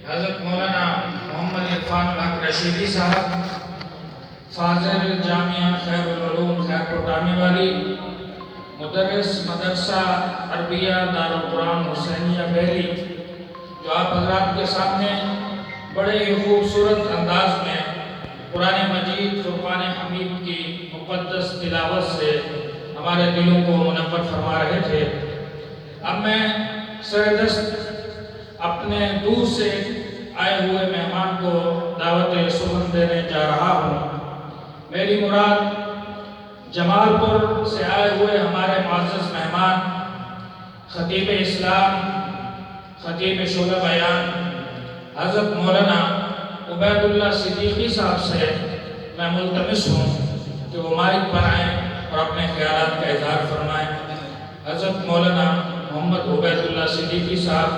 حضرت مولانا محمد عرفان الحق رشیدی صاحب، فاضل جامعہ خیر العلوم خیرپور ٹامی والی، مدرس مدرسہ عربیہ دارالقرآن حسینیہ بحری، جو آپ حضرات کے سامنے بڑے ہی خوبصورت انداز میں قرآن مجید فرقان حمید کی مقدس تلاوت سے ہمارے دلوں کو منور فرما رہے تھے۔ اب میں سردست اپنے دور سے آئے ہوئے مہمان کو دعوت سخن دینے جا رہا ہوں۔ میری مراد جمال پور سے آئے ہوئے ہمارے معزز مہمان خطیب اسلام، خطیب شعلہ بیان حضرت مولانا عبید اللہ صدیقی صاحب سے میں ملتمس ہوں کہ وہ مائک پر آئیں اور اپنے خیالات کا اظہار فرمائیں۔ حضرت مولانا محمد عبید اللہ صدیقی صاحب،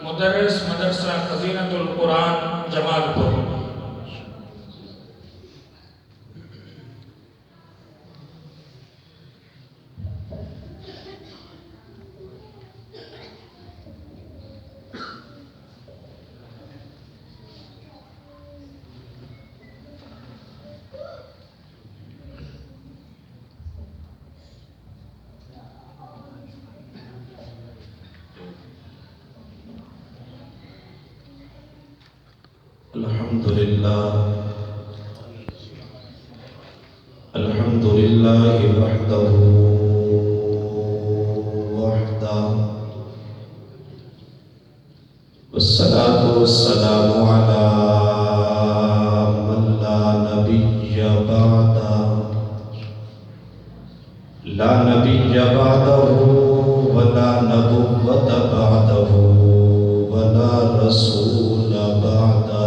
مدرس مدرسہ خزینۃ القرآن جمال پور۔ الحمدللہ وحدہ والصلاة والسلام علی من لا نبی بعدہ ولا نبوۃ بعدہ ولا رسول بعدہ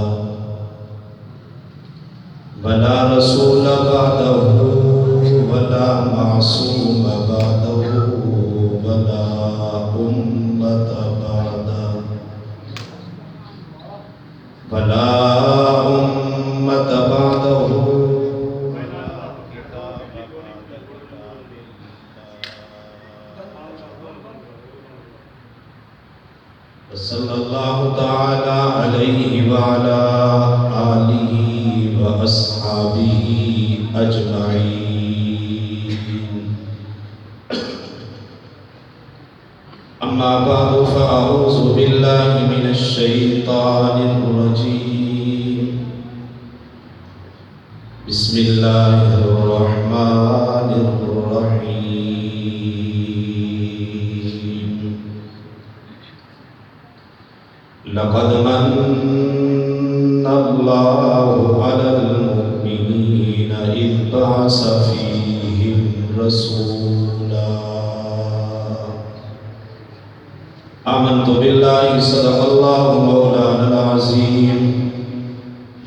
ولا معصوم بعدہ ولا امت بعدہ صلی اللہ تعالی علیہ وعلا آلہ واصحابہ اجمعین۔ اما بعد فاعوذ باللہ من الشیطان الرجیم، بسم اللہ الرحمن الرحیم۔ لقد من اللہ علی المؤمنین اذ بعث فیہم رسولا۔ آمنت باللہ صدق اللہ مولانا العظیم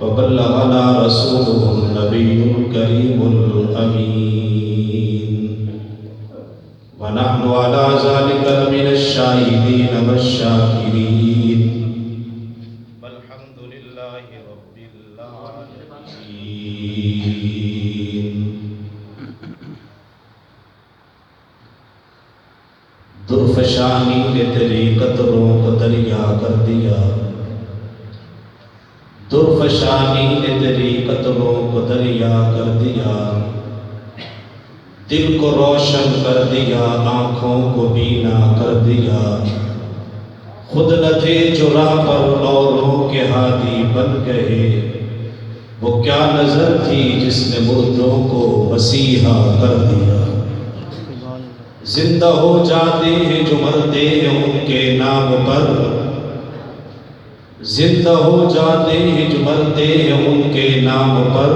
وبلغنا رسولہ النبی الکریم الامین، ونحن على ذلك لمن الشاهدين والشاكرين، والحمد لله رب العالمين۔ درفشانی نے تیری قطروں کو دریا کر دیا، درفشانی نے تیری قطروں کو دریا کر دیا، دل کو روشن کر دیا، آنکھوں کو بینا کر دیا۔ خود نہ تھے جو راہ پر اوروں کے ہادی بن گئے، وہ کیا نظر تھی جس نے مردوں کو مسیحا کر دیا۔ زندہ ہو جاتے ہیں جو مرتے ہیں ان کے نام پر، زندہ ہو جاتے ہیں جو مرتے ہیں ان کے نام پر،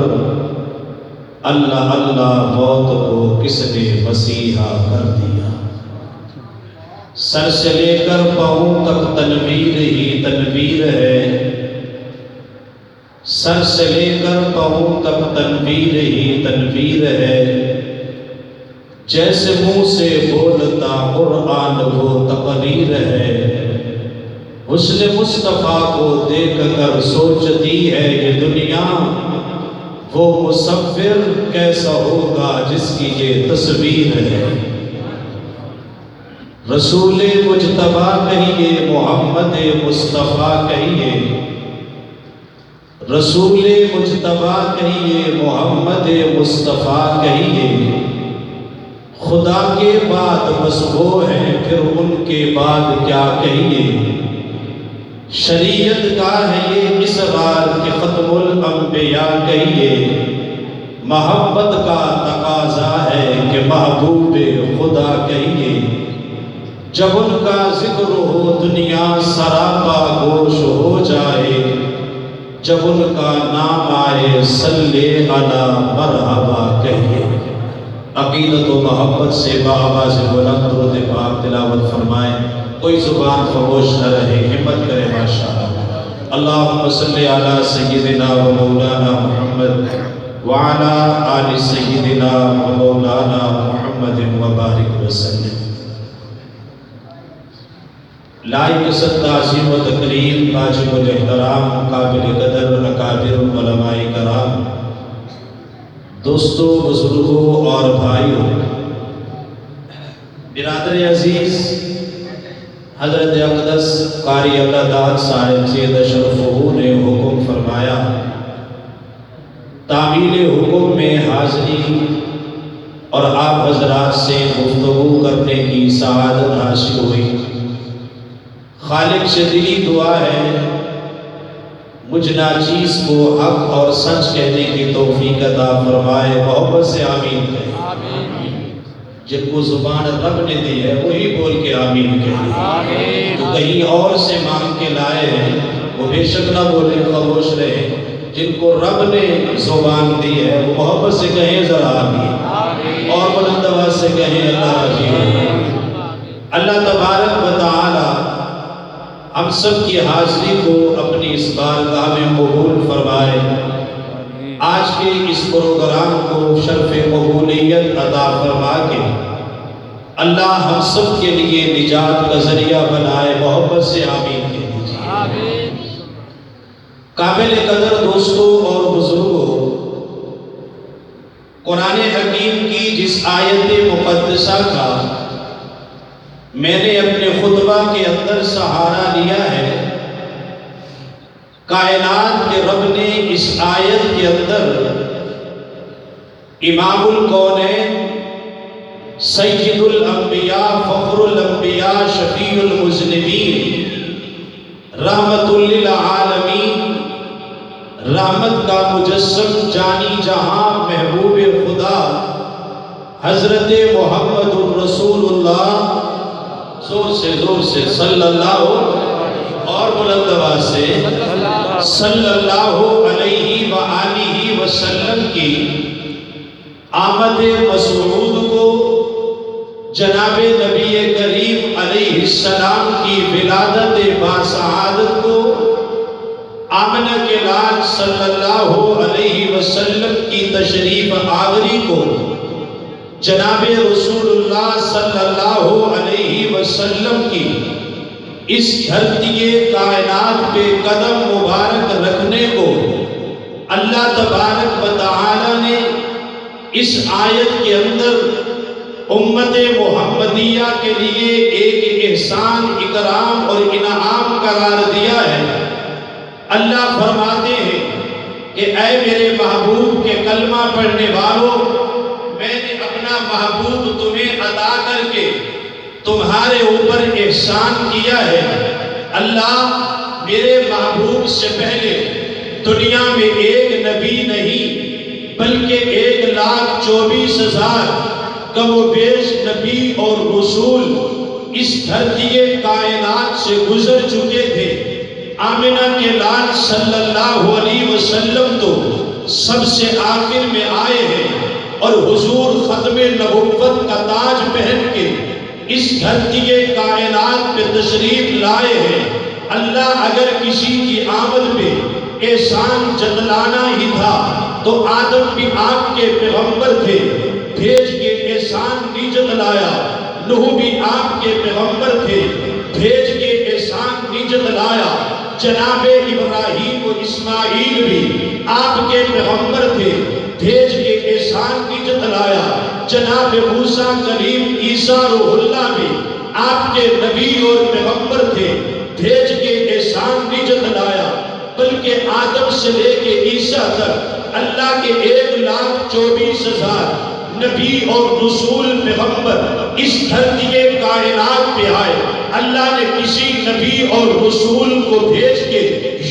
اللہ اللہ موت کو کس نے مسیحا کر دیا۔ سر سے لے کر پاؤں تک تنویر ہی تنویر ہے، سر سے لے کر پاؤں تک تنویر ہی تنویر ہے، جیسے منہ سے بولتا قرآن وہ تقریر ہے۔ حسن مصطفیٰ کو دیکھ کر سوچتی ہے یہ دنیا، وہ مصور کیسا ہوگا جس کی یہ تصویر ہے۔ رسول مجتبیٰ کہیے، محمد مصطفیٰ کہیے، رسول مجتبیٰ کہیے، محمد مصطفیٰ کہیے، خدا کے بعد بس وہ ہیں، پھر ان کے بعد کیا کہیے۔ شریعت کا ہے یہ اصرار کہ ختم الانبیاء کہیے، محبت کا تقاضا ہے کہ محبوب خدا کہیے۔ جب ان کا ذکر ہو دنیا سراپا گوش ہو جائے، جب ان کا نام آئے صلی علی مرحبا کہیے۔ عقیدت و محبت سے بآواز بلند درود پاک تلاوت فرمائیں، کوئی زبان خاموش نہ رہے، ہمت کرے ماشاءاللہ۔ اللہم صلی علی سیدنا و مولانا محمد وعلی آل سیدنا و مولانا محمد وبارک وسلم۔ لائق صد تعظیم و تکریم، واجب الاحترام، قابل قدر اکابر علماء کرام، دوستوں، بزرگوں اور بھائیوں، برادر عزیز، حضرت اقدس قاری اللہ داد صاحب سید اشرفہ نے حکم فرمایا، تعمیل حکم میں حاضری اور آپ حضرات سے گفتگو کرنے کی سعادت حاصل ہوئی۔ خالق سے دلی دعا ہے مجھ ناچیز کو حق اور سچ کہنے کی توفیق عطا فرمائے، محبت سے آمین کہیں۔ جن کو زبان رب نے دی ہے وہی بول کے آمین کہیں، جو کہیں اور سے مانگ کے لائے ہیں وہ بے شک نہ بولے، خاموش رہے۔ جن کو رب نے زبان دی ہے وہ محبت سے کہیں ذرا آمین، اور بلند آواز سے کہیں اللہ راضی ہو۔ اللہ تبارک و تعالی ہم سب کی حاضری کو اپنی اس بارگاہ میں قبول فرمائے۔ آج کے اس پروگرام کو شرف قبولیت عطا فرما کے اللہ ہم سب کے لیے نجات کا ذریعہ بنائے، محبت سے آمین کہہ دیجیے۔ قابل قدر دوستوں اور بزرگوں، قرآن حکیم کی جس آیت مقدسہ کا میں نے اپنے خطبہ کے اندر سہارا لیا ہے، کائنات کے رب نے اس آیت کے اندر امام الکونین، سید الانبیاء، فخر الانبیاء، شفیع المذنبین، رحمت للعالمین، رحمت کا مجسم، جانی جہاں، محبوب خدا، حضرت محمد الرسول اللہ، زور سے صلی اللہ، اور بلند آواز سے صلی اللہ علیہ وآلہ وسلم کی آمد مسعود کو، جناب نبی کریم علیہ السلام کی ولادت باسعادت کو، آمنہ کے لال صلی اللہ علیہ وسلم کی تشریف آوری کو، جناب رسول اللہ صلی اللہ علیہ وسلم کی اس دھرتی کائنات پہ قدم مبارک رکھنے کو اللہ تبارک و تعالی نے اس آیت کے اندر امت محمدیہ کے لیے ایک احسان، اکرام اور انعام قرار دیا ہے۔ اللہ فرماتے ہیں کہ اے میرے محبوب کے کلمہ پڑھنے والوں، میں نے اپنا محبوب تمہیں عطا کر کے تمہارے اوپر احسان کیا ہے۔ اللہ میرے محبوب سے پہلے دنیا میں ایک نبی نہیں بلکہ 1,24,000 کم و بیش نبی اور رسول اس دھرتی کائنات سے گزر چکے تھے۔ آمنہ کے لال صلی اللہ علیہ وسلم تو سب سے آخر میں آئے ہیں، اور حضور ختم نبوت کا تاج پہن کے اس دھرتی کائنات پہ تشریف لائے ہیں۔ اللہ اگر کسی کی آمد پہ احسان جتلانا ہی تھا تو آدم بھی آپ کے پیغمبر تھے، بھیج کے احسان نہیں جتلایا۔ نوح بھی آپ کے پیغمبر تھے، بھیج کے احسان نہیں جتلایا۔ جناب ابراہیم و اسماعیل بھی آپ کے پیغمبر تھے، بھیج کے احسان نہیں جتلایا۔ جناب موسیٰ کلیم عیسیٰ روح اللہ بھی آپ کے نبی اور پیغمبر تھے، بھیج کے احسان نہیں جتلایا، بلکہ آدم سے لے کے عیسیٰ تک اللہ کے 1,24,000 نبی اور رسول پیغمبر اس دھرتی کائنات پہ آئے. اللہ نے کسی نبی اور رسول کو بھیج کے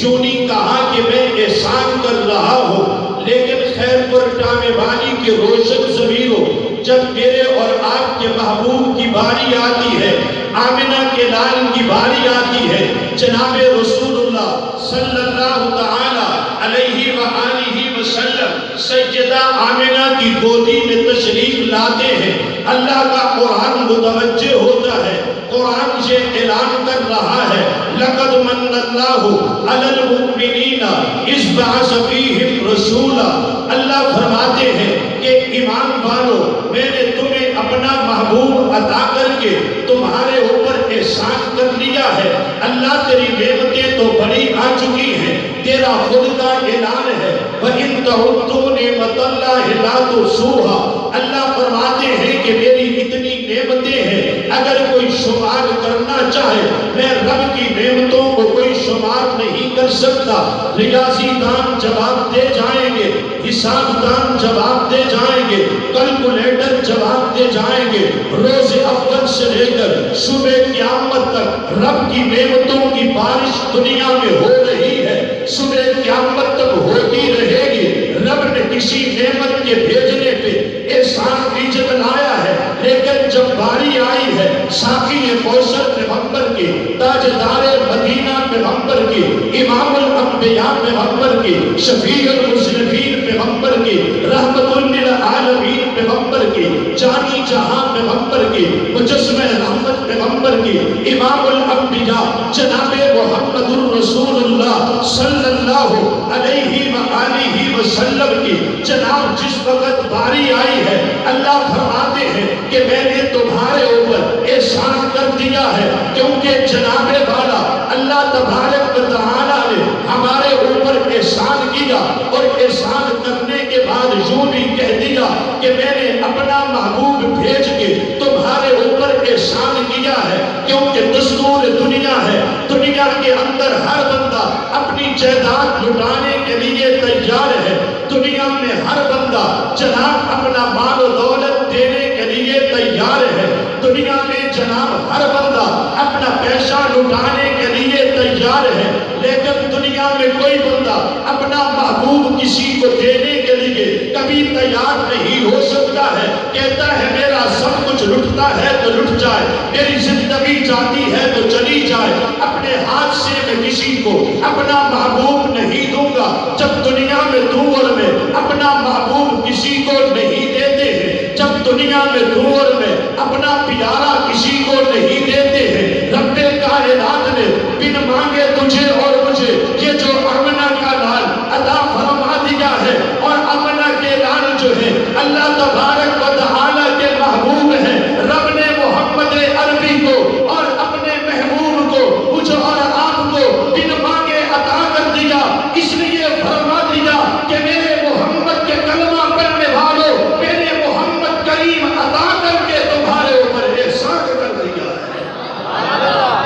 یوں نہیں کہا کہ میں احسان کر رہا ہوں، لیکن خیر پر ٹامے بانی کے روشن ضمیروں، جب میرے اور آپ کے محبوب کی باری آتی ہے، آمنہ کے لال کی باری آتی ہے، جناب رسول اللہ صلی اللہ تعالی علیہ وآلہ وسلم سیدہ آمنہ کی گودی میں تشریف لاتے ہیں. اللہ کا قرآن متوجہ ہوتا ہے، قرآن سے اعلان کر رہا ہے لَقَدْ مَنَّ اللَّهُ عَلَى الْمُؤْمِنِينَ إِذْ بَعَثَ فِيهِمْ رَسُولًا. اللہ فرماتے ہیں کہ ایمان والو، میں نے تمہیں اپنا محبوب عطا کر کے تمہارے اوپر احسان کر لیا ہے. اللہ تیری نعمتیں تو بڑی آ چکی ہیں، تیرا خود کا اعلان ہے وَإِن تَعُدُّوا نِعْمَتَ اللَّهِ لَا تُحْصُوهَا. اللہ فرماتے ہیں کہ میری اتنی نعمتیں ہیں، اگر کوئی شمار کرنا چاہے میں رب کی نعمتوں کو کوئی شمار نہیں کر سکتا. ریاضی دان جواب دے جائیں گے، حساب دان جواب دے جائیں گے، کیلکولیٹر جواب دے جائیں گے. روز اول سے لے کر صبح قیامت تک رب کی نعمتوں کی بارش دنیا میں ہو رہی ہے، صبح قیامت تک ہوتی رہے گی. رب نے کسی نعمت کے بھیجنے پہ احسان بیجت لایا ہے، لیکن جب باری آئی ہے ساقی کوثر پیغمبر کی، تاجدار مدینہ پیغمبر کی، امام الانبیاء پیغمبر کی، شفیع المذنبین پیغمبر کی، رحمت للعالمین پیغمبر کی، جانی جہاں پیغمبر کی، مجسمہ رحمت پیغمبر کی، امام الانبیاء جناب محمد الرسول اللہ صلی اللہ علیہ وآلہ وسلم کی جناب جس وقت باری آئی ہے، اللہ فرماتے ہیں کہ میں نے تمہارے اوپر احسان کر دیا ہے، کیونکہ جناب والا اللہ تبارک و تعالی نے ہمارے اوپر احسان کیا، اور احسان کرنے کے بعد یوں بھی کہہ دیا کہ میں نے اپنا محبوب بھیج کے تمہارے اوپر احسان کیا ہے. کیونکہ دستور دنیا ہے، دنیا کے اندر ہر بندہ اپنی جائیداد لٹانے کے لیے تیار ہے، دنیا میں ہر بندہ جناب اپنا مال و دولت دینے کے لیے تیار ہے، دنیا میں جناب ہر بندہ اپنا پیسہ لٹانے کے لیے تیار ہے، لیکن دنیا میں کوئی بندہ اپنا محبوب کسی کو دینے کے لیے کبھی تیار نہیں ہو سکتا ہے. کہتا ہے میرا سب کچھ لٹتا ہے تو لٹ جائے، میری زندگی جاتی ہے تو چلی جائے، اپنے ہاتھ سے میں کسی کو اپنا محبوب نہیں دوں گا. جب دنیا میں دور میں اپنا محبوب کسی کو نہیں دیتے ہیں، جب دنیا میں دور میں اپنا پیارا کسی کو نہیں دیتے ہیں، رب کائنات نے بن مانگے تجھے اور مجھے یہ جو آمنہ کا لال عطا فرما دیا ہے. اور آمنہ کے لال جو ہے اللہ تبارک و تعالی کے محبوب ہیں. رب نے محمد عربی کو اور اپنے محبوب کو مجھے اور آپ کو بن مانگے عطا کر دیا، اس لیے فرما دیا کہ میرے محمد کے کلمہ پڑھنے والوں، میرے محمد کریم عطا کر کے تمہارے اوپر احسان کر دیا ہے.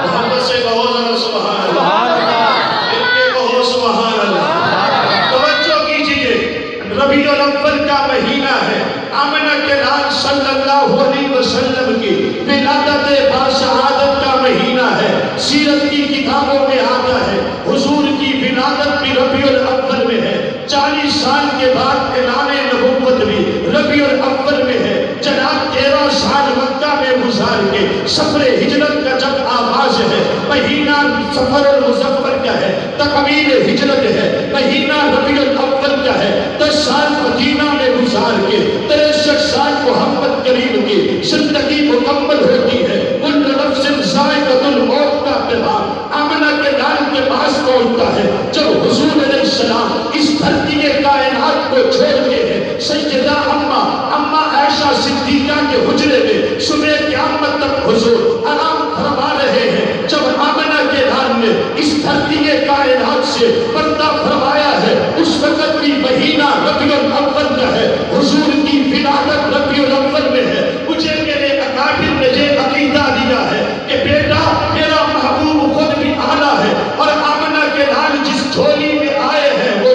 محمد سے کہو ذرا سبحان اللہ، ان کے کہو سبحان اللہ. توجہ کیجئے، ربیع الاول کا مہینہ ہے، آمنہ کے لال صلی اللہ علیہ وسلم کی ولادت باسعادت کا مہینہ ہے. سیرت کی کتابوں میں آتا ہے حضور کی ولادت بھی ربیع الاول میں ہے، 40 سال کے بعد اعلان نبوت بھی ربیع الاول میں ہے. جناب 13 سال مکہ میں گزار کے سفر ہجرت کا جب آغاز ہے، مہینہ سفر المظفر کا ہے، تکمیل ہجرت ہے، مہینہ ربیع الاول کا ہے. 10 سال مدینہ میں گزار کے 63 سال محمد کریم کی زندگی مکمل ہوتی ہے. کل نفس ذائقۃ الموت کا پیغام آمنہ کے لال کے پاس پہنچتا ہے جب حضور علیہ السلام اس دھرتی کائنات کو چھوڑ کے ہیں. سیدہ اما عائشہ صدیقہ کے حجرے میں صبح قیامت تک حضور آرام فرما رہے ہیں. جب آمنہ کے لال نے اس دھرتی کائنات سے پردہ فرمایا ہے، اس وقت بھی مہینہ ربیع الاول کا ہے، حضور کی ولادت ربیع الاول میں ہے. مجھے میرے اکابر نے یہ عقیدہ دیا ہے کہ بیٹا میرا محبوب خود بھی آنا ہے، اور آمنہ کے لال جس جھولی میں آئے ہیں وہ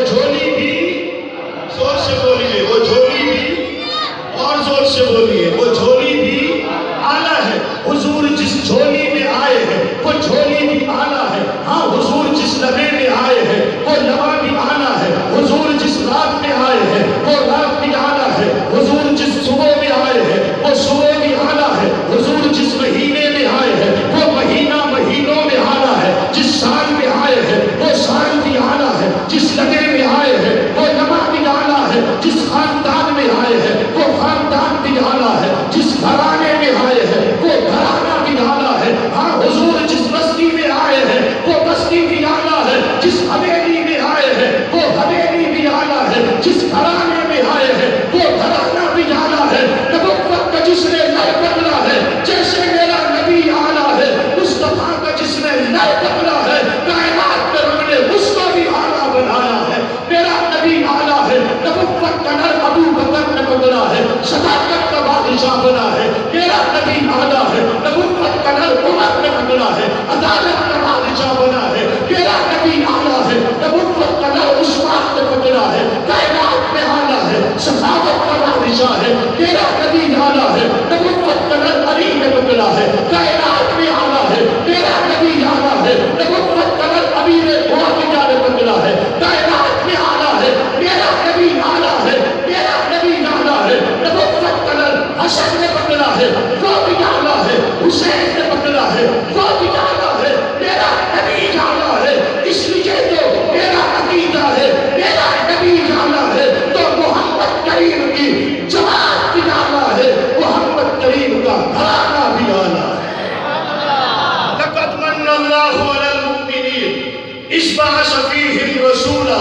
اس بعث فیہم رسولا،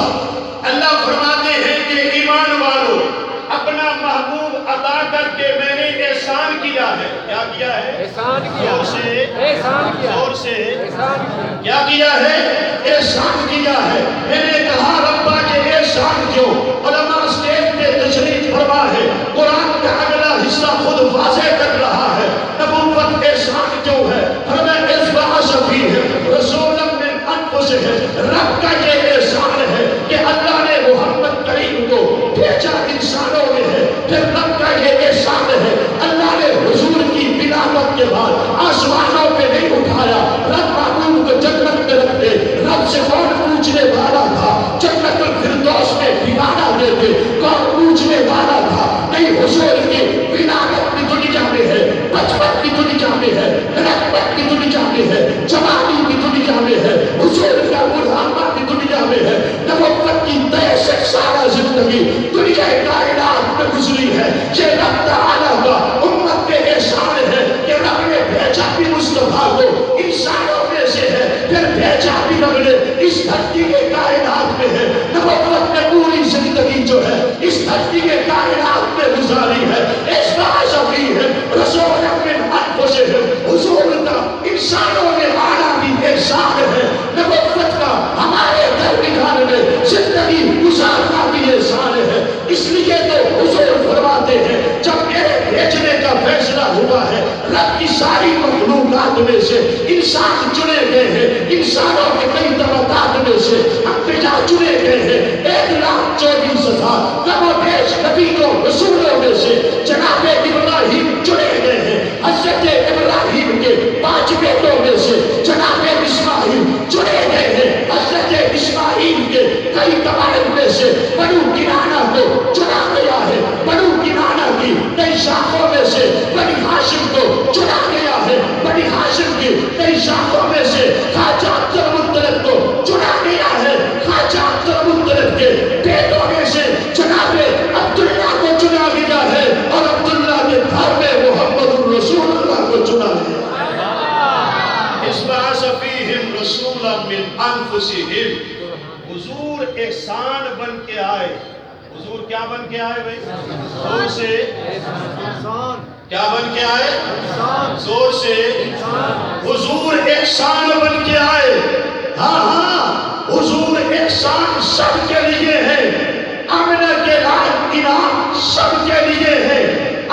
اللہ فرماتے ہیں کہ ایمان والو اپنا محبوب عطا کر کے میں نے احسان کیا ہے. کیا کیا ہے؟ احسان کیا. زور سے، احسان کیا. زور سے احسان کیا. کیا کیا ہے؟ احسان کیا ہے. میں نے کہا ربا کے احسان کیوں؟ علماء اسٹیج پہ تشریف فرما ہے، قرآن کا اگلا حصہ خود واضح کر رہا ہے نبوت احسان کیوں ہے. فرمایا اذ بعث فیہم رسولا من انفسہم، رب کا یہ احسان ہے کہ اللہ نے محمد کریم کو بھیجا انسانوں میں ہے. پھر رب کا یہ احسان ہے اللہ نے حضور کی ولادت کے بعد آسمانوں پہ نہیں اٹھایا. رب محبوب کو جنت میں رکھ دے. رب سے کون پوچھنے والا تھا جنت الفردوس میں ٹھکانہ دے دے؟ کون پوچھنے والا تھا؟ نہیں، حضور کی ولادت بھی دنیا میں ہے، بچپن بھی دنیا میں ہے، لڑکپن بھی دنیا میں ہے، جوانی بھی دنیا میں ہے، حضور کا بڑھاپا بھی دنیا میں ہے. نبوت کی 63 سالہ زندگی دنیا کائنات میں گزری ہے. یہ رب تعالیٰ کا امت پہ احسان ہے کہ رب نے بھیجا بھی مصطفیٰ کو انسانوں میں سے ہے، پھر بھیجا بھی رب نے اس دھرتی کے کائنات میں ہے. نبوت نے پوری زندگی جو ہے اس دھرتی کے کائنات میں گزاری ہے. اس بعث فیہم رسولا من انفسہم، حضور کا انسانوں میں آنا بھی احسان ہے. نبوت کا ہمارے درمیان میں زندگی گزارنا بھی احسان ہے. اس لیے تو حضور فرماتے ہیں جب میرے بھیجنے کا فیصلہ ہوا ہے رب کی ساری مخلوقات میں سے انسان چنے گئے ہیں، انسانوں کے کئی طبقات میں سے انبیاء چنے گئے ہیں. 1,24,000 کم و بیش نبیوں رسولوں میں سے جناب ابراہیم چنے گئے ہیں. حضرت ابراہیم کے 5 بیٹوں میں سے جناب اسماعیل چنے گئے ہیں. حضرت اسماعیل کے کئی قبائل میں سے بنو کنانہ کو چنا گیا ہے. بنو کنانہ کی کئی شاخوں میں سے بنی ہاشم کو چنا گیا ہے. بنی ہاشم کی کئی شاخوں میں سے خواجہ عبد المطلب کو چنا گیا ہے. خواجہ عبد المطلب کے بیٹوں میں سے جناب عبداللہ کو چنا گیا ہے اور عبداللہ کے گھر میں محمد رسول اللہ کو چنا گیا. اذ بعث فیہم رسولا من انفسہم، حضور احسان بن کے آئے. حضور کیا بن کے آئے بھائی؟ زور سے کیا بن کے آئے؟ زور سے حضور احسان بن کے آئے. ہاں ہاں، حضور احسان سب کے لیے ہے. آمنہ کے لائق انعام سب کے لیے ہے.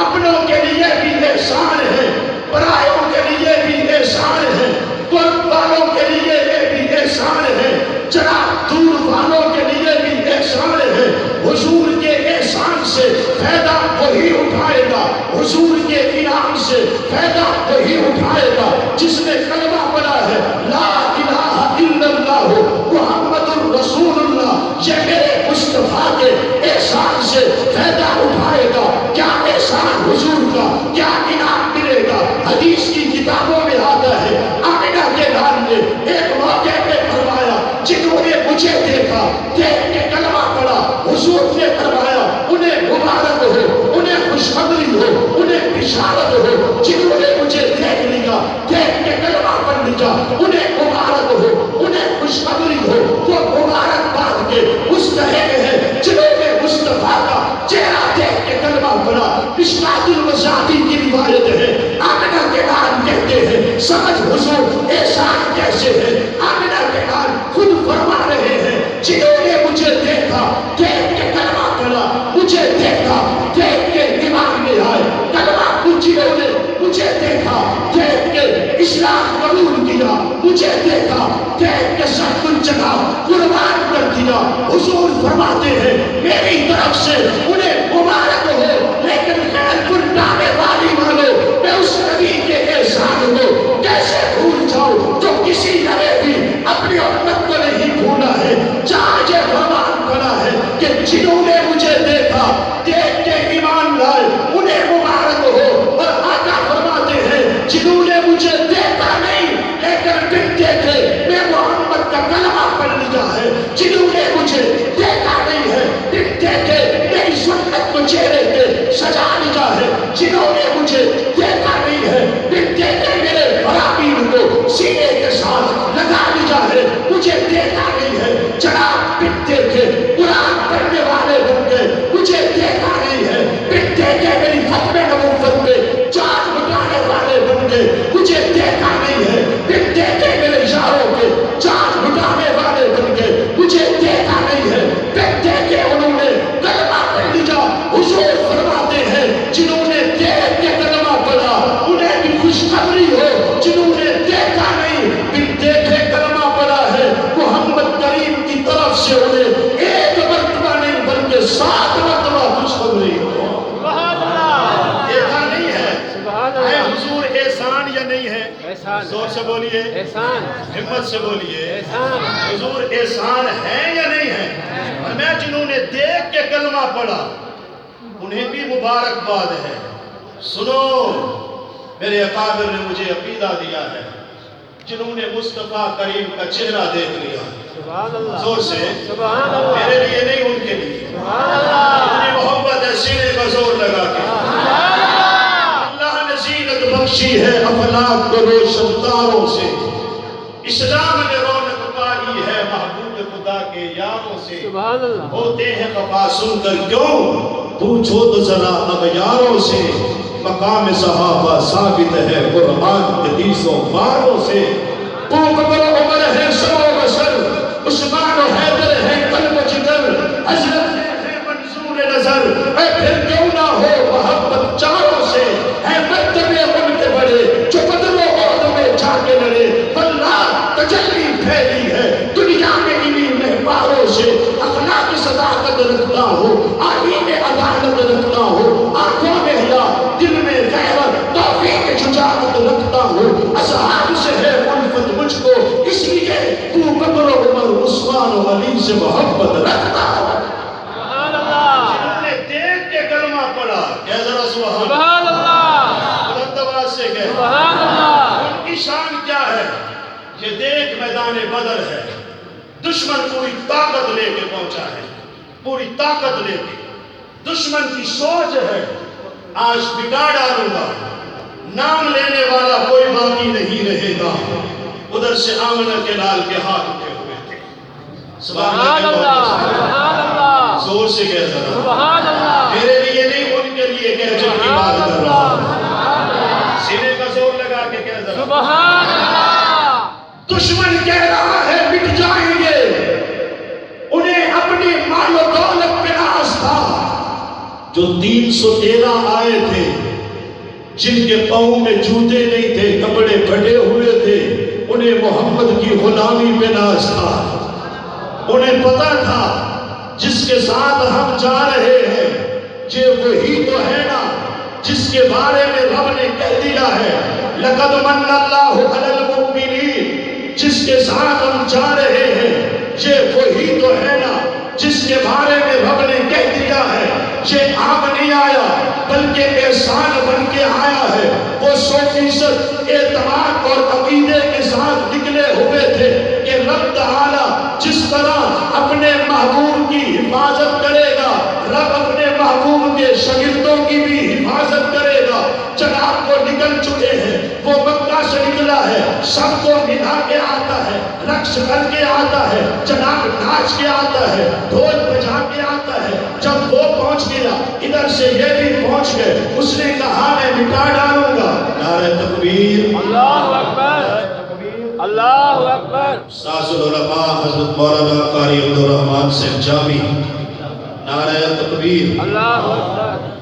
اپنوں کے لیے بھی احسان ہے، پرایوں کے لیے بھی احسان ہے، قرب والوں کے لیے بھی احسان ہے، جناب دور والوں کے لیے بھی احسان ہے. حضور کے احسان سے فائدہ وہی اٹھائے گا، حضور کے انعام سے فائدہ وہی اٹھائے گا جس نے کلمہ پڑھا ہے لا الہ الا اللہ محمد الرسول اللہ. یہ میرے مصطفیٰ کے احسان سے فائدہ اٹھائے گا. کیا احسان حضور کا، کیا انعام ملے گا. حدیث کی کتابوں میں آتا ہے آمنہ کے لال نے ایک موقع پہ فرمایا جنہوں نے مجھے دیکھا، دیکھ کے کلمہ پڑھا، حضور نے فرمایا انہیں مبارک ہو، انہیں خوشخبری ہو، انہیں بشارت ہو. جنہوں نے مجھے دیکھ لیا، دیکھ کے کلمہ پڑھ لیا، انہیں مبارک ہو، انہیں خوشخبری ہو. وہ مبارک بات کے مستحق ہے جنہوں نے مصطفیٰ کا چہرہ دیکھ کے کلمہ پڑھا. مشکات المصابیح کی روایت ہے آمنہ کے نام کہتے ہیں سمجھ حضور احسان کیسے ہے. آمنہ کے نام خود فرما رہے ہیں جنہوں نے مجھے دیکھا، دیکھ کے کلمہ پڑھا، مجھے دیکھا، دیکھ کے ایمان میں آئے. کلمہ جنہوں نے مجھے دیکھا، دیکھ کے اسلام قبول کیا، مجھے دیکھا، دیکھ کے سب کچھ جگہ قربان کر دیا. حضور فرماتے ہیں میری طرف سے انہیں مبارک ہو. لیکن خیر پلٹانے والی والوں، میں اس نبی کے احسان کو کیسے بھول جاؤں جو کسی نبی بھی اپنی امت کو نہیں بھولا ہے. جہاں یہ فرمان پڑا ہے کہ جنہوں نے مجھے دیکھا، دیکھ کے ایمان لائے، انہیں مبارک ہو. اور آقا فرماتے ہیں جنہوں نے مجھے دیکھا نہیں لیکن بن دیکھے میں محمد کا کلمہ پڑھ لیا ہے. جنہوں نے مجھے دیکھا نہیں ہے، بن دیکھے میری سنت کو چہرے پہ زور سے بولیے، احسان ہمت سے بولیے، احسان حضور احسان ہے یا نہیں ہے؟ اور میں جنہوں نے دیکھ کے کلمہ پڑھا انہیں بھی مبارکباد ہے۔ سنو، میرے اکابر نے مجھے عقیدہ دیا ہے، جنہوں نے مصطفیٰ کریم کا چہرہ دیکھ لیا، سبحان اللہ زور سے، سبحان اللہ میرے لیے نہیں ان کے لیے، سبحان اللہ اتنی محبت ہے سینے کا زور لگا کے۔ اللہ نے زینت بخشی ہے افلاک کو روشن تاروں سے، اسلام نے رونق پائی ہے محبوب خدا کے یاروں سے۔ سبحان اللہ ہوتے ہیں خفا سن کر کیوں، پوچھو تو ذرا اغیاروں سے۔ مقام صحابہ ثابت ہے قرآن حدیثوں باروں سے۔ ابو بکر و عمر ہے سر و بسر، عثمان و حیدر ہے قلب و جگر، حضرت ہے منظور نظر، اے پھر کیوں نہ ہو محبت چاروں سے۔ ہے مرتبے ان کے بڑے جو بدر و عہد میں جا کے لڑے، واللہ تجلی پھیلی ہے دنیا میں انہی محباروں سے۔ اخلاق صداقت رکھتا ہو، آئین عدالت رکھتا ہو، آنکھوں میں حیا دل میں غیرت توفیق شجاعت رکھتا ہو۔ اصحاب سے ہے الفت مجھ کو، اس لیے ابو بکر و عمر عثمان و علی سے محبت رکھتا ہو۔ سبحان اللہ جنہوں نے دیکھ کے کلمہ پڑھا، کہہ ذرا سبحان اللہ، سبحان اللہ بلند آواز سے کہہ۔ سبحان اللہ ان کی شان کیا ہے؟ یہ دیکھ میدان بدر ہے، دشمن پوری طاقت لے کے پہنچا ہے، پوری طاقت لے کے۔ دشمن کی سوچ ہے آج بگاڑ ڈالوں گا، نام لینے والا کوئی باقی نہیں رہے گا۔ ادھر سے آمنہ کے لال کے ہاتھ اٹھے ہوئے تھے۔ سبحان اللہ سبحان اللہ زور سے کہہ ذرا، سبحان اللہ میرے لیے نہیں ان کے لیے کہہ جن کی بات کر رہا ہوں۔ سینے کا زور لگا کے کہہ ذرا، سبحان اللہ دشمن کہہ رہا ہے مٹ جائیں گے، انہیں اپنی مال و دولت پہ ناز تھا۔ جو 313 آئے تھے جن کے پاؤں میں جوتے نہیں تھے، کپڑے پھٹے ہوئے تھے، انہیں محمد کی غلامی پہ ناز تھا۔ انہیں پتا تھا جس کے ساتھ ہم جا رہے ہیں یہ وہی تو ہے نا جس کے بارے میں رب نے کہہ دیا ہے لَقَدْ مَنَّ اللَّهُ عَلَى الْمُؤْمِنِينَ۔ جس کے ساتھ ہم جا رہے ہیں یہ وہی تو ہے نا جس کے بارے میں رب نے کہہ دیا ہے یہ عام نہیں آیا بلکہ احسان بن کے آیا ہے۔ وہ 100% اعتماد اور عقیدے کے ساتھ نکلے ہوئے تھے کہ رب تعالیٰ جس طرح اپنے محبوب کی حفاظت کرے گا، رب اپنے محبوب کے شاگردوں کی بھی حفاظت کرے گا۔ جناب وہ نکل چکے ہیں، وہ مکہ سے نکلا ہے، سب کو ملا کے آتا ہے، رقص کر کے آتا ہے، جناب ناچ کے آتا ہے، ڈھول بجا کے آتا ہے۔ جب وہ پہنچ گیا ادھر سے یہ بھی پہنچ گئے، اس نے کہا میں مٹا ڈالوں گا۔ نعرہ تکبیر، اللہ اکبر اللہ اکبر استاذ العلماء حضرت مولانا قاری عبدالرحمن سے جامی، نعرہ تکبیر۔ اللہ اکبر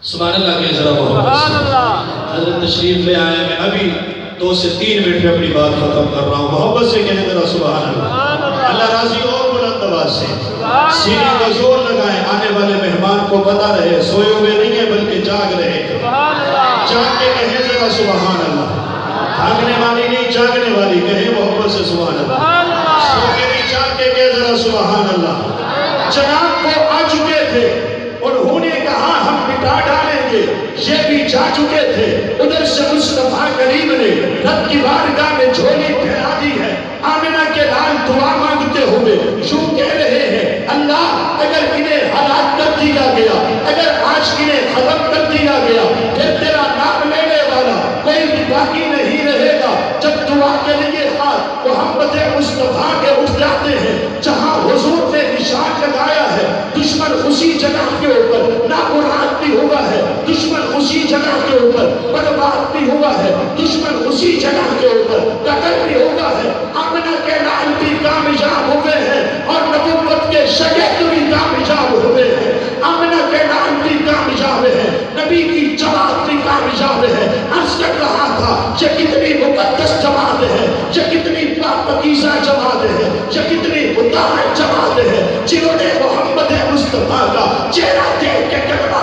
سبحان اللہ کے ذرا محبت سبحان سے اللہ حضرت تشریف لے آئے، میں ابھی 2 سے 3 منٹ میں اپنی بات ختم کر رہا ہوں۔ محبت سے کہنے ذرا سبحان اللہ۔ سبحان اللہ اللہ راضی اور بلند آواز سے سبحان سینے اللہ کا زور لگائیں، آنے والے مہمان کو پتہ رہے سوئے ہوئے نہیں ہیں بلکہ جاگ رہے ہیں۔ سبحان اللہ جاگ کے کہیں ذرا سبحان اللہ۔ بھاگنے والی نہیں جاگنے والی کہیں محبت سے سبحان اللہ۔ سبحان اللہ سو کے نہیں جاگ کے کہے ذرا سبحان اللہ۔ جناب وہ آ چکے تھے، انہوں نے کہا ہم مٹا ڈالیں گے، یہ بھی جا چکے تھے۔ ادھر سے مصطفیٰ کریم نے رب کی بارگاہ میں جھولی پھیلا دی ہے، آمنہ کے لال دعا مانگتے ہوئے یوں کہہ رہے ہیں اللہ اگر انہیں ہلاک کر دیا گیا، اگر آج انہیں ختم کر دیا گیا، پھر تیرا نام لینے والا کوئی بھی باقی نہیں رہے گا۔ جب دعا کے لیے ہاتھ محمد مصطفیٰ کے اٹھ جاتے ہیں، جہاں حضور نے نشان لگایا ہے دشمن اسی جگہ کے اوپر نامراد بھی ہوا ہے، دشمن اسی جگہ کے اوپر برباد بھی ہوا ہے، دشمن اسی جگہ کے اوپر قتل بھی ہوا ہے۔ آمنہ کے لال بھی کامیاب ہوئے ہیں اور نبوت کے شاگرد بھی کامیاب ہوئے ہیں۔ آمنہ کے لال بھی کامیاب ہے، نبی کی جماعت بھی کامیاب ہے۔ عرض کر رہا تھا یہ کتنی مقدس جماعت ہے، یہ کتنی پاکیزہ جماعت ہے، یہ کتنی مطاہر جماعت ہے، جنہوں نے محمد مصطفیٰ کا چہرہ دیکھ کے کلمہ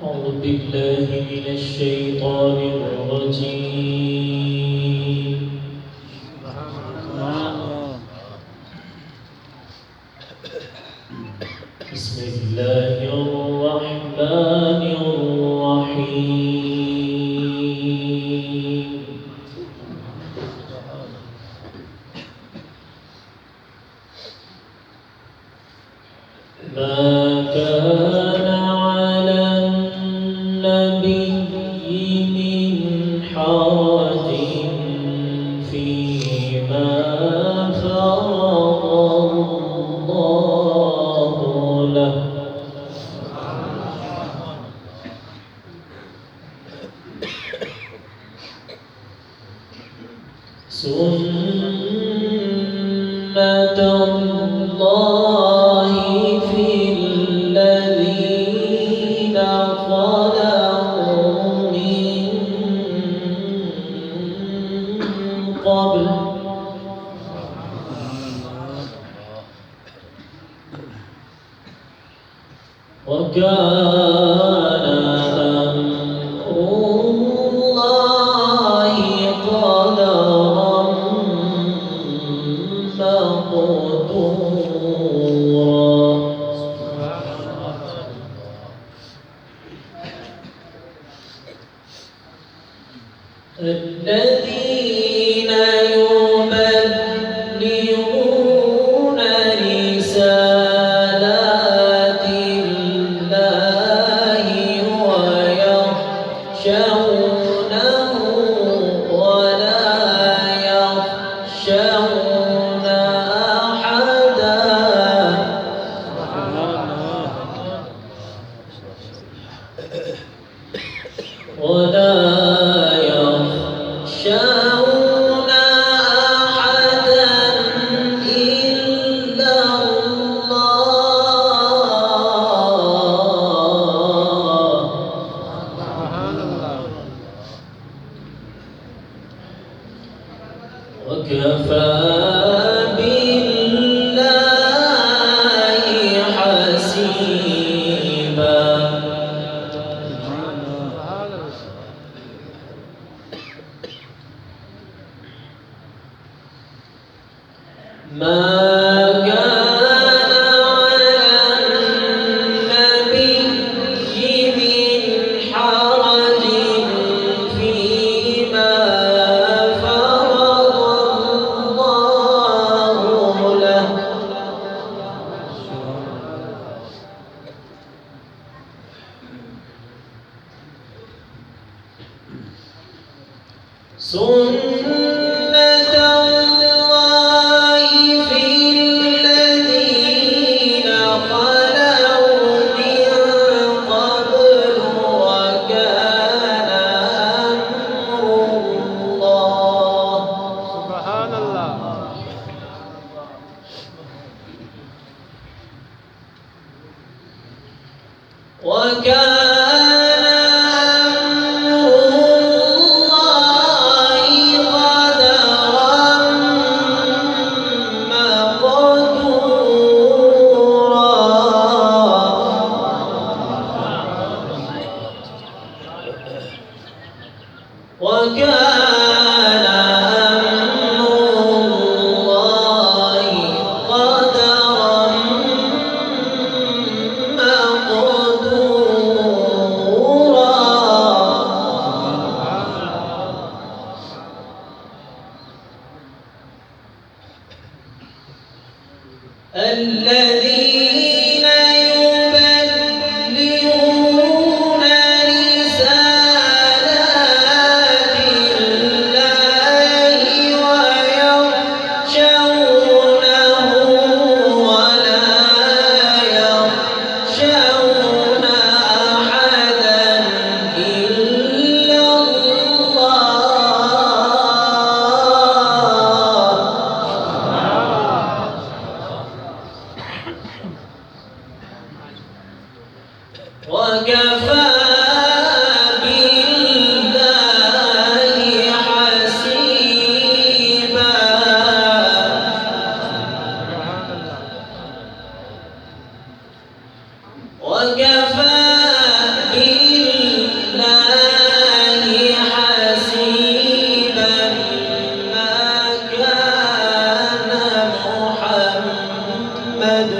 أعوذ بالله من الشيطان الرجيم. بسم الله الرحمن الرحيم. ما كان على النبي من حرج فيما فرض الله الله في الذين خلقوا من قبل وكان أمر الله قدرا مقدورا. الذين يبلغون رسالات الله ويخشونه ولا يخشون أحدا ولا يخشون أحدا إلا الله وكفى بالله حسيبا. ما كان على النبي من حرج فيما فرض الله له سنة الله في الذين خلوا من قبل وكان أمر الله سبحان الله. وكان أمر الله قدرا مقدورا. وكان أمر الله قدرا مقدورا. الذين يبلغون رسالات الله ويخشونه ولا يخشون أحدا إلا الله. وكفى بالله حسيبا. وكفى بالله حسيبا. ما كان محمد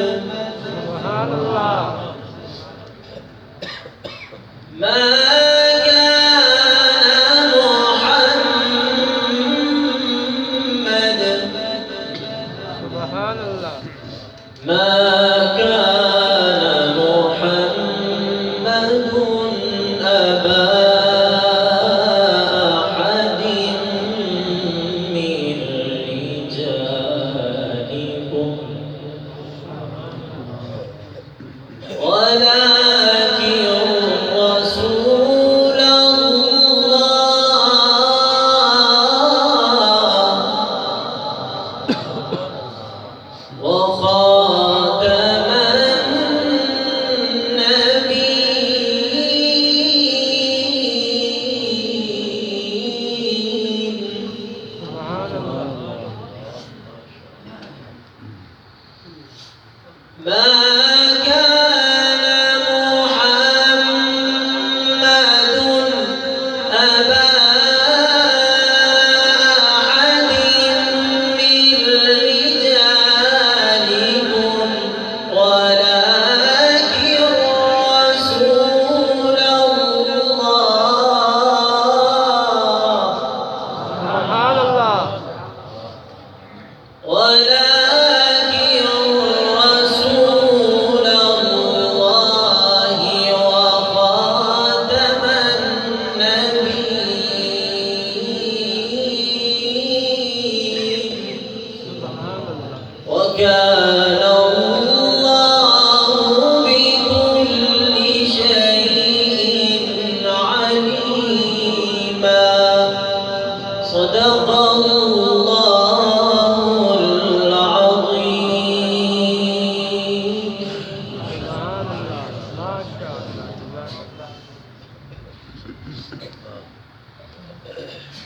سبحان الله. ما كان محمد سبحان الله. ما كان محمد أبا أحد من رجالكم ولكن رسول الله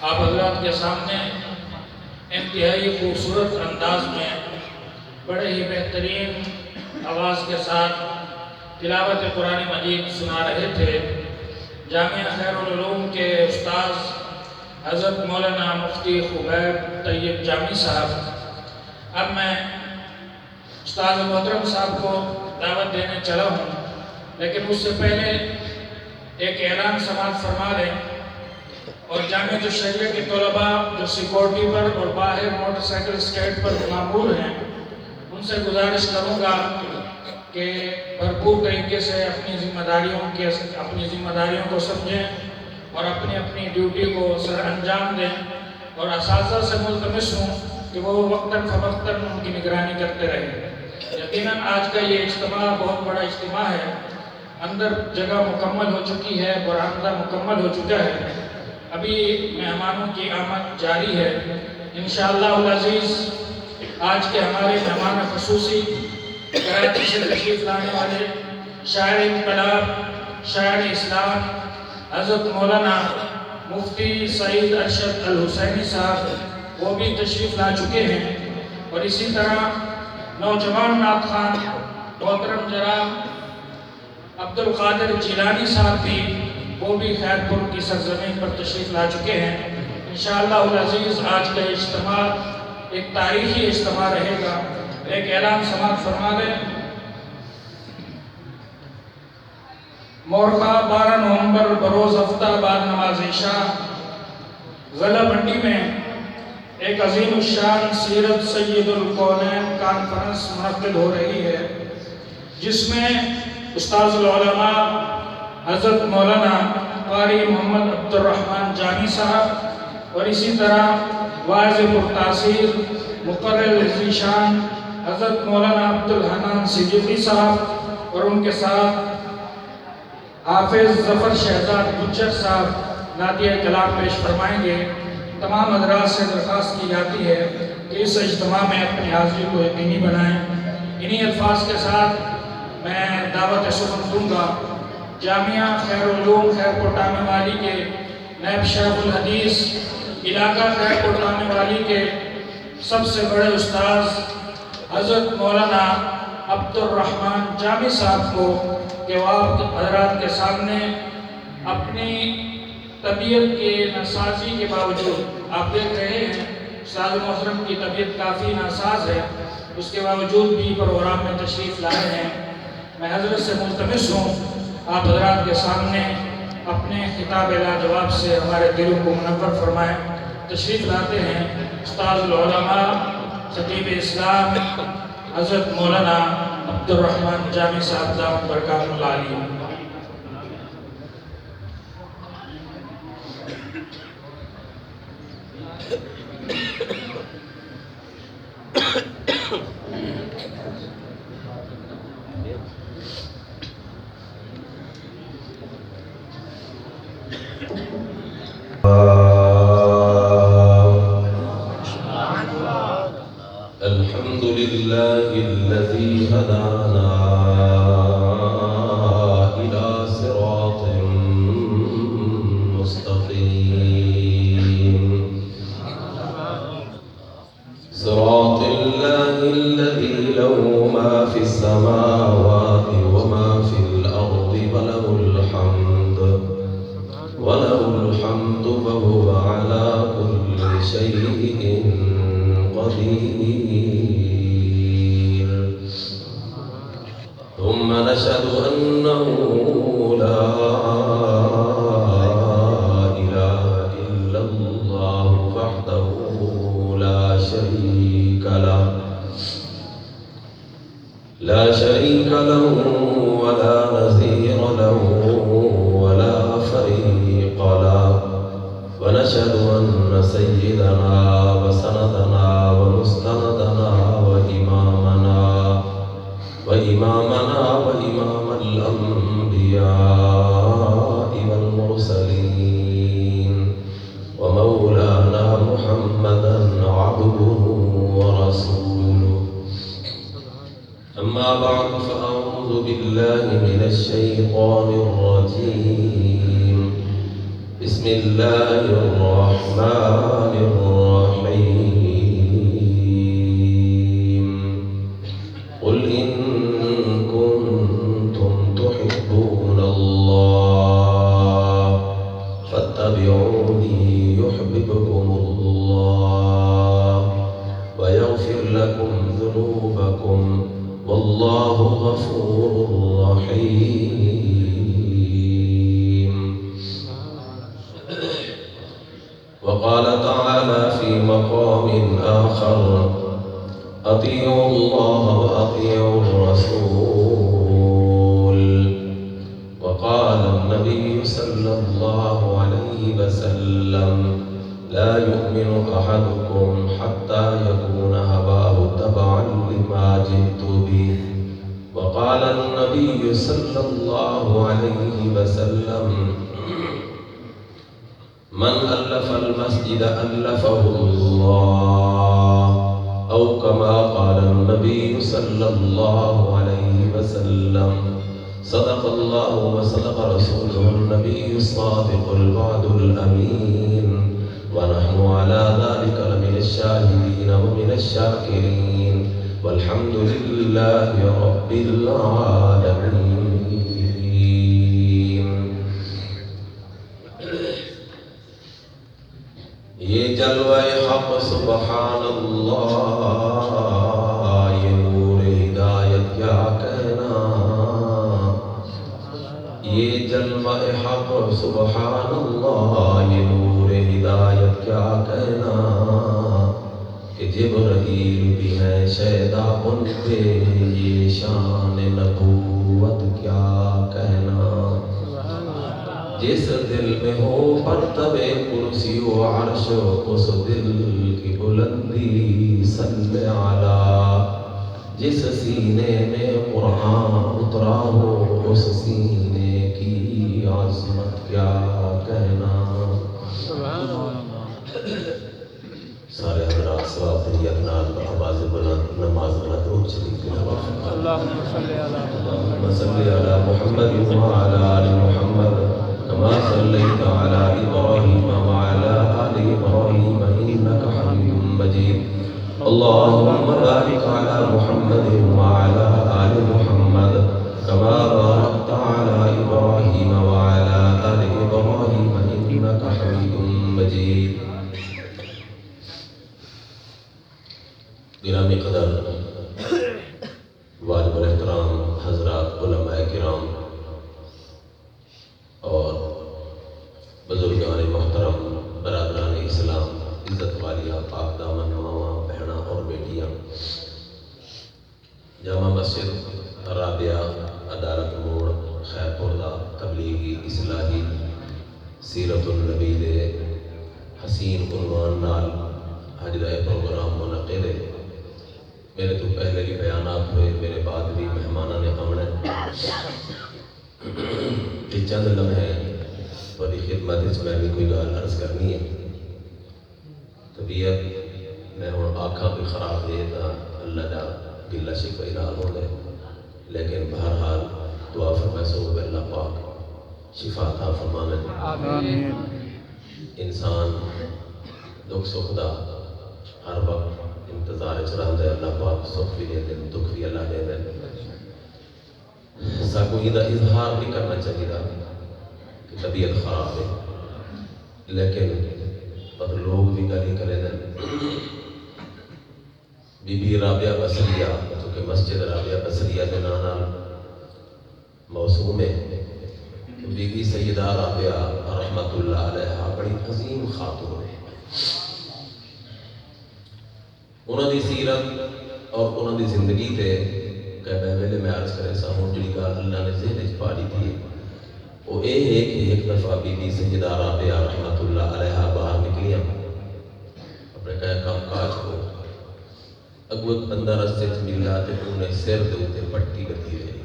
آپ حضرات کے سامنے انتہائی خوبصورت انداز میں بڑے ہی بہترین آواز کے ساتھ تلاوت قرآن مجید سنا رہے تھے جامعہ خیر العلوم کے استاذ حضرت مولانا مفتی خبیب طیب جامی صاحب۔ اب میں استاذ محترم صاحب کو دعوت دینے چلا ہوں، لیکن اس سے پہلے ایک اعلان سماعت فرما دیں اور جامعہ الشریعہ کے طلباء جو سیکورٹی پر اور باہر موٹر سائیکل اسٹینڈ پر معمول ہیں ان سے گزارش کروں گا کہ بھرپور طریقے سے اپنی ذمہ داریوں کو سمجھیں اور اپنی ڈیوٹی کو سر انجام دیں، اور اساتذہ سے ملتمس ہوں کہ وہ وقتاً فوقتاً ان کی نگرانی کرتے رہیں۔ یقیناً آج کا یہ اجتماع بہت بڑا اجتماع ہے، اندر جگہ مکمل ہو چکی ہے، برآمدہ مکمل ہو چکا ہے، ابھی مہمانوں کی آمد جاری ہے۔ انشاءاللہ العزیز آج کے ہمارے مہمان خصوصی کراچی سے تشریف لانے والے شاعر انقلاب، شاعر اسلام حضرت مولانا مفتی سعید ارشد الحسینی صاحب وہ بھی تشریف لا چکے ہیں، اور اسی طرح نوجوان نعت خوان محترم جناب عبد القادر جیلانی صاحب بھی وہ بھی خیرپور کی سرزمین پر تشریف لا چکے ہیں۔ انشاءاللہ العزیز آج کا اجتماع ایک تاریخی اجتماع رہے گا۔ ایک اعلان سماعت فرما دیں۔ مورخہ 12 نومبر بروز ہفتہ بعد نماز عشاء ضلع منڈی میں ایک عظیم الشان سیرت سید الکونین کانفرنس منعقد ہو رہی ہے، جس میں استاذ العلماء حضرت مولانا قاری محمد عبد الرحمن جامی صاحب اور اسی طرح واعظ پرتاثیر مقرر ذیشان حضرت مولانا عبد الحنان صدیقی صاحب اور ان کے ساتھ حافظ ظفر شہزاد بچر صاحب نعتیہ کلام پیش فرمائیں گے۔ تمام حضرات سے درخواست کی جاتی ہے کہ اس اجتماع میں اپنی حاضری کو یقینی بنائیں۔ انہی الفاظ کے ساتھ میں دعوت سخن دوں گا جامعہ خیر العلوم خیرپور ٹامے والی کے نائب شیخ الحدیث علاقہ خیرپور ٹامے والی کے سب سے بڑے استاذ حضرت مولانا عبد الرحمن جامی صاحب کو کہ وہ آپ حضرات کے سامنے اپنی طبیعت کے ناسازی کے باوجود، آپ دیکھ رہے ہیں استاذ محترم کی طبیعت کافی ناساز ہے، اس کے باوجود بھی پروگرام میں تشریف لائے ہیں۔ میں حضرت سے ملتمس ہوں آپ حضرات کے سامنے اپنے خطاب لاجواب سے ہمارے دلوں کو منور فرمائیں۔ تشریف لاتے ہیں استاذ العلماء خطیب اسلام حضرت مولانا عبد الرحمن جامی صاحب دامت برکات اللہ علیہ۔ الحمد لله الذي هدانا إلى صراط مستقيم صراط صراط الله الذي له ما في السماوات وما في الأرض وله الحمد وهو على كل شيء قدير. ثم نشهد أنه لا إله إلا الله وحده لا شريك له ولا نظير له ولا فريق له. ونشهد أن سيدنا وسندنا ومستندنا وإمام الأنبياء والمرسلين ومولانا محمدا عبده ورسوله. أما بعد فأعوذ بالله من الشيطان الرجيم. بسم الله الرحمن الرحيم. قل إن كنتم تحبون الله فاتبعوني يحببكم الله ويغفر لكم ذنوبكم والله غفور رحيم. وقال تعالى في مقام آخر: أطيعوا الله وأطيعوا الرسول. وقال النبي صلى الله عليه وسلم: لا يؤمن أحدكم حتى يكون هواه تبعا لما جئت به. وقال النبي صلى الله عليه وسلم: من ألف المسجد ألفه الله، أو كما قال النبي صلى الله عليه وسلم. صدق الله وصدق رسوله النبي الصادق الوعد الأمين، ونحن على ذلك لمن الشاهدين ومن الشاكرين، والحمد لله رب العالمين. یہ جلوہ حق سبحان اللہ، یہ نور ہدایت کیا کہنا. یہ جلوہ حق سبحان اللہ، یہ نور ہدایت کیا کہنا. کہ جبرائیل بھی ہے شیدا ان پہ، یہ شان نبوت کیا کہنا. جس دل میں ہو مرتبہ کرسی و عرش، اس دل کی بلندی صلی علی. جس سینے میں قرآن اترا ہو، اس سینے کی عظمت کیا کہنا. سارے حضرات ثواب نیت نال آواز بلند نماز بلند روز شریف تلاوت. اللہم صلی علی محمد وعلی آل محمد كما صليت على إبراهيم وعلى آل إبراهيم إنك حميد مجيد. اللهم بارك على محمد وعلى آل محمد كما باركت على إبراهيم وعلى آل إبراهيم إنك حميد مجيد. گرامی قدر واجب الاحترام حضرات علماء کرام اور بزرگان محترم برادران اسلام، عزت والیاں پاک دامن ماواں بہناں اور بیٹیاں، جامع مسجد رابعہ عدالت موڑ خیرپور دا تبلیغی اصلاحی سیرت النبی دے حسین عنوان نال اج دا پروگرام منعقد ہے. میرے تو پہلے بھی بیانات ہوئے، میرے بعد بھی مہمانوں نے آمنا ہے. چند لمحے بڑی خدمت میں بھی کوئی گال عرض کرنی ہے. طبیعت میں ہوں آنکھاں بھی خراب دے تا اللہ دا گلا شکوہ نال ہو گئے، لیکن بہرحال دعا فرمائے سو اللہ پاک شفا عطا فرمانے. انسان دکھ سکھ دا ہر وقت انتظار چراندا ہے اللہ پاک سکھ بھی دے دین دکھ بھی اللہ دے دین ساکو یہ اظہار نہیں کرنا چاہیے کہ طبیعت خراب ہے لیکن پر لوگ بھی گالی کرے دیں بی بی رابعہ بصریہ جو کہ مسجد رابعہ بصریہ کے نام موسوم ہے بی بی سیدہ رابعہ رحمت اللہ علیہ بڑی عظیم خاتون ہے انہوں دی سیرت اور انہوں دی زندگی تے کہ میں ویلے میں عرض کرے سا ہوں جڑی گال اللہ نے ذہن پاڑی تھی وہ ایک دفعہ بی بی سیدہ رابعہ رحمت اللہ علیہ باہر نکلیاں اپنے کہا کام کاج کو اگو ایک بندہ رستے سے ملا تے انہیں سر دے ہوتے پٹی بتی رہی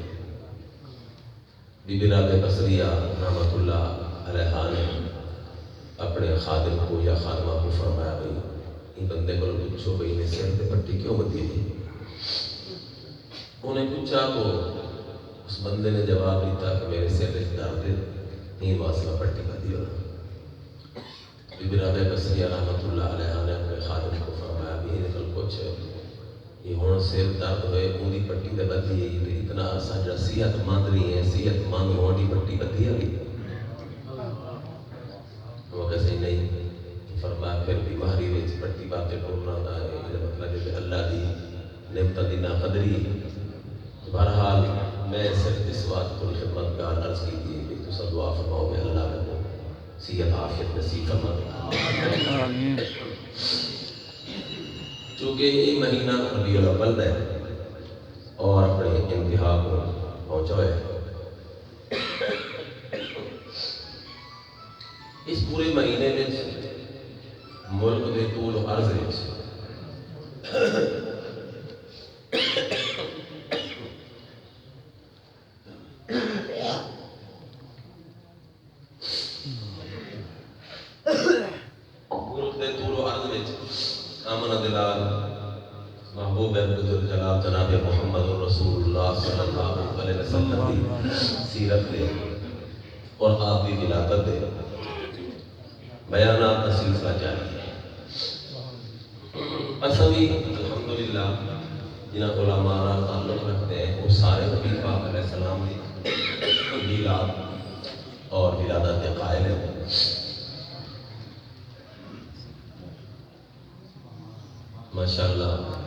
بی بی رابعہ بصریہ رحمت اللہ علیہ نے اپنے خادم کو یا خادمہ کو فرمایا بھئی ان بندے کو پوچھو بھئی نے سر دے پٹی کیوں بتی رہی انہیں پوچھا تو اس بندے نے جواب دیتا کہ میرے سر میں درد ہے نہیں واسطہ پٹی بتی ہو بی بی رابعہ بصریہ رحمت اللہ علیہ نے اپنے خادم کو فرمایا بھی نکل کچھ یہ ہوں سر درد ہوئے اونی پٹی تے بدھی ہے اتنا آسان جا صحت مند رہی ہے صحت مند ہونے پٹی بدھی ہے وہ کیسے نہیں فرمایا پھر بیماری میں پٹی باتیں ٹوٹنا ہوتا ہے یہ مطلب ہے کہ اللہ دی نعمت دی ناقدری بہرحال میں صرف اس بات کو خدمت کا عرض کی تھی کہ تو سب دعا فرماؤ کہ اللہ میں کو صحت عافیت نصیب فرما چونکہ یہ مہینہ ربیع الاول ہے اور اپنے انتہا کو پہنچا ہے اس پورے مہینے میں ملک کے طول و عرض آمن دلال محبوب جلال جناب محمد رسول اللہ صلی اللہ علیہ وسلم کی سیرت دے اور آپ کی ولادت دے بیانات کا سلسلہ جاری ہے اصلی الحمدللہ جنہاں علماء تعلق رکھتے ہیں وہ سارے نبی پاک علیہ السلام کی میلاد اور ولادت کے قائل ہیں ماشاءاللہ